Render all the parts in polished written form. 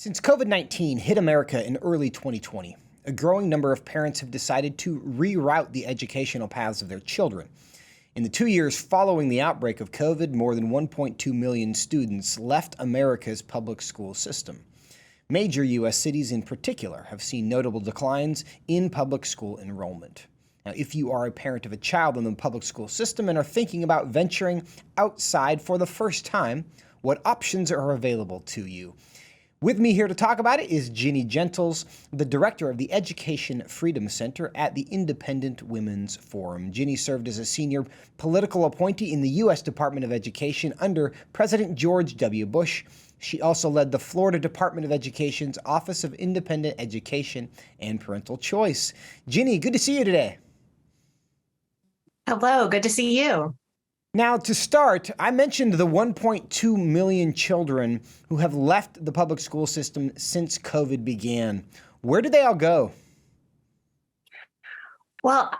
Since COVID-19 hit America in early 2020, a growing number of parents have decided to reroute the educational paths of their children. In the 2 years following the outbreak of COVID, more than 1.2 million students left America's public school system. Major U.S. cities in particular have seen notable declines in public school enrollment. Now, if you are a parent of a child in the public school system and are thinking about venturing outside for the first time, what options are available to you? With me here to talk about it is Ginny Gentles, the director of the Education Freedom Center at the Independent Women's Forum. Ginny served as a senior political appointee in the U.S. Department of Education under President George W. Bush. She also led the Florida Department of Education's Office of Independent Education and Parental Choice. Ginny, good to see you today. Hello, good to see you. Now, to start, I mentioned the 1.2 million children who have left the public school system since COVID began. Where did they all go? Well,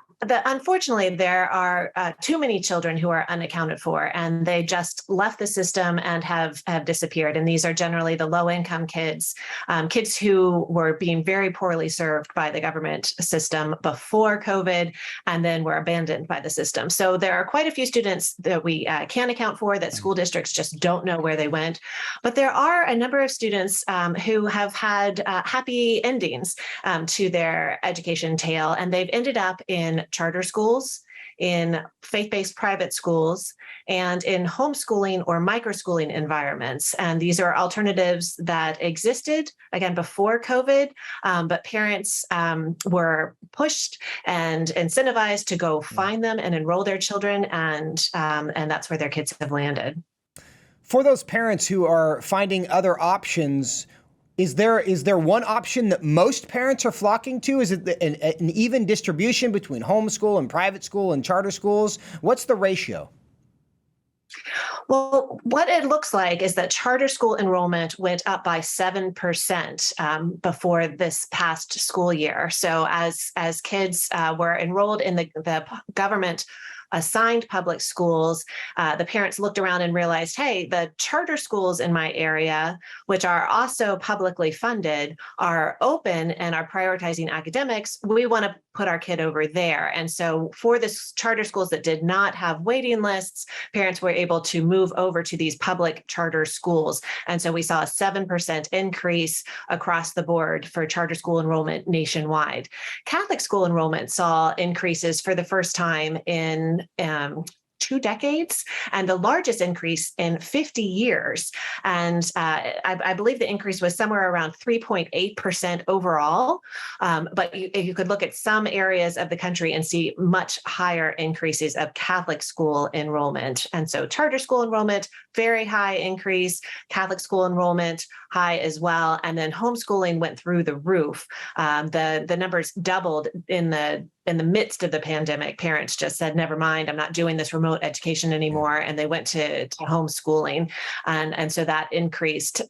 unfortunately, there are too many children who are unaccounted for, and they just left the system and have disappeared. And these are generally the low-income kids, kids who were being very poorly served by the government system before COVID, and then were abandoned by the system. So there are quite a few students that we can account for that school districts just don't know where they went. But there are a number of students who have had happy endings to their education tale, and they've ended up in charter schools, in faith-based private schools, and in homeschooling or microschooling environments. And these are alternatives that existed, again, before COVID, but parents were pushed and incentivized to go find them and enroll their children, and that's where their kids have landed. For those parents who are finding other options, Is there one option that most parents are flocking to? Is it an even distribution between homeschool and private school and charter schools? What's the ratio? Well, what it looks like is that charter school enrollment went up by 7% before this past school year. So as kids were enrolled in the government assigned public schools, the parents looked around and realized, hey, the charter schools in my area, which are also publicly funded, are open and are prioritizing academics. We want to put our kid over there. And so for the charter schools that did not have waiting lists, parents were able to move over to these public charter schools. And so we saw a 7% increase across the board for charter school enrollment nationwide. Catholic school enrollment saw increases for the first time in 2 decades, and the largest increase in 50 years. And I believe the increase was somewhere around 3.8% overall. But you could look at some areas of the country and see much higher increases of Catholic school enrollment. And so charter school enrollment, very high increase, Catholic school enrollment, high as well. And then homeschooling went through the roof. The numbers doubled in the midst of the pandemic. Parents just said, never mind, I'm not doing this remote education anymore. And they went to homeschooling. And so that increased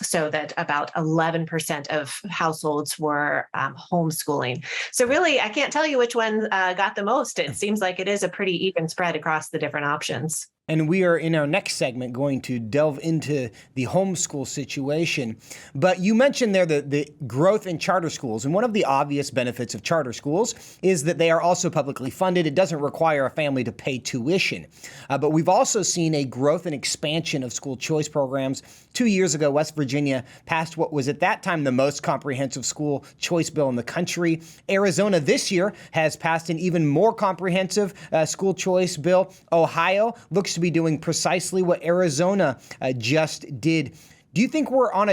so that about 11% of households were homeschooling. So really, I can't tell you which one got the most. It seems like it is a pretty even spread across the different options. And we are in our next segment going to delve into the homeschool situation. But you mentioned there the growth in charter schools. And one of the obvious benefits of charter schools is that they are also publicly funded. It doesn't require a family to pay tuition. But we've also seen a growth and expansion of school choice programs. 2 years ago, West Virginia passed what was at that time the most comprehensive school choice bill in the country. Arizona this year has passed an even more comprehensive school choice bill. Ohio looks to be doing precisely what Arizona just did. Do you think we're on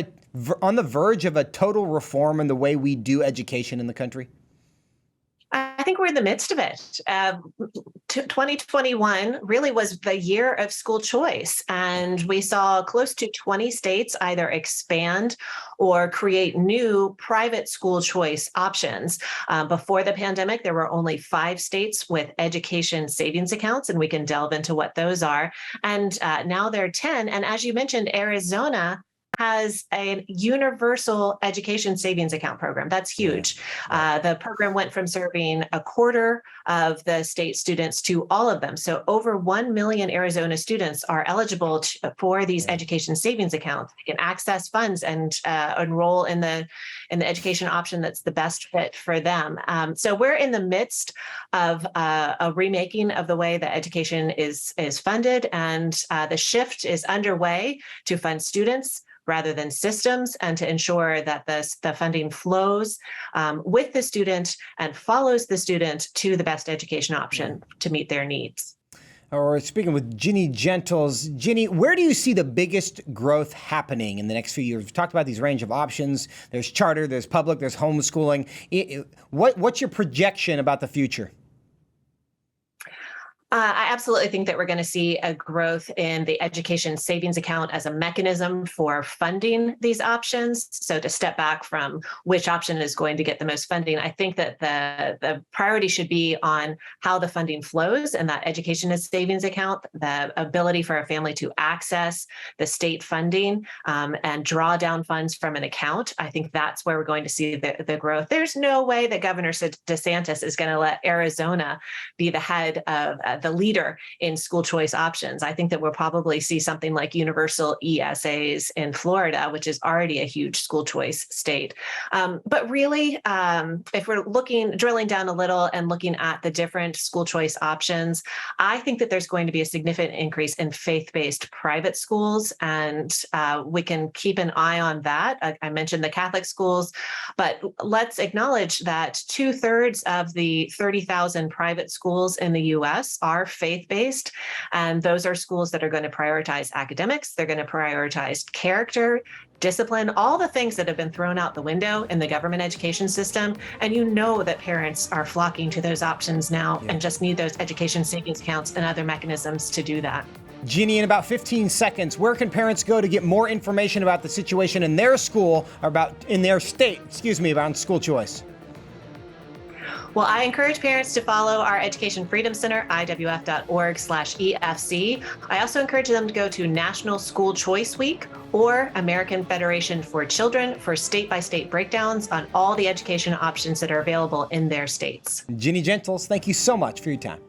the verge of a total reform in the way we do education in the country? I think we're in the midst of it. 2021 really was the year of school choice, and we saw close to 20 states either expand or create new private school choice options. Before the pandemic, there were only 5 states with education savings accounts, and we can delve into what those are. And now there are 10. And as you mentioned, Arizona has a universal education savings account program. That's huge. The program went from serving a quarter of the state students to all of them. So over 1 million Arizona students are eligible for these education savings accounts. They can access funds and enroll in the education option that's the best fit for them. So we're in the midst of a remaking of the way that education is funded, and the shift is underway to fund students rather than systems, and to ensure that the funding flows with the student and follows the student to the best education option to meet their needs. We're speaking with Ginny Gentles. Ginny, where do you see the biggest growth happening in the next few years? We've talked about these range of options. There's charter, there's public, there's homeschooling. What's your projection about the future? I absolutely think that we're going to see a growth in the education savings account as a mechanism for funding these options. So to step back from which option is going to get the most funding, I think that the priority should be on how the funding flows and that education as savings account, the ability for a family to access the state funding and draw down funds from an account. I think that's where we're going to see the growth. There's no way that Governor DeSantis is going to let Arizona be the head of the leader in school choice options. I think that we'll probably see something like universal ESAs in Florida, which is already a huge school choice state. But really, if we're drilling down a little and looking at the different school choice options, I think that there's going to be a significant increase in faith-based private schools, and we can keep an eye on that. I mentioned the Catholic schools, but let's acknowledge that 2/3 of the 30,000 private schools in the U.S. are faith-based, and those are schools that are going to prioritize academics. They're going to prioritize character, discipline, all the things that have been thrown out the window in the government education system. And you know that parents are flocking to those options now and just need those education savings accounts and other mechanisms to do that. Ginny, in about 15 seconds, where can parents go to get more information about the situation in their school, or in their state, about school choice? Well, I encourage parents to follow our Education Freedom Center, iwf.org/EFC. I also encourage them to go to National School Choice Week or American Federation for Children for state-by-state breakdowns on all the education options that are available in their states. Ginny Gentles, thank you so much for your time.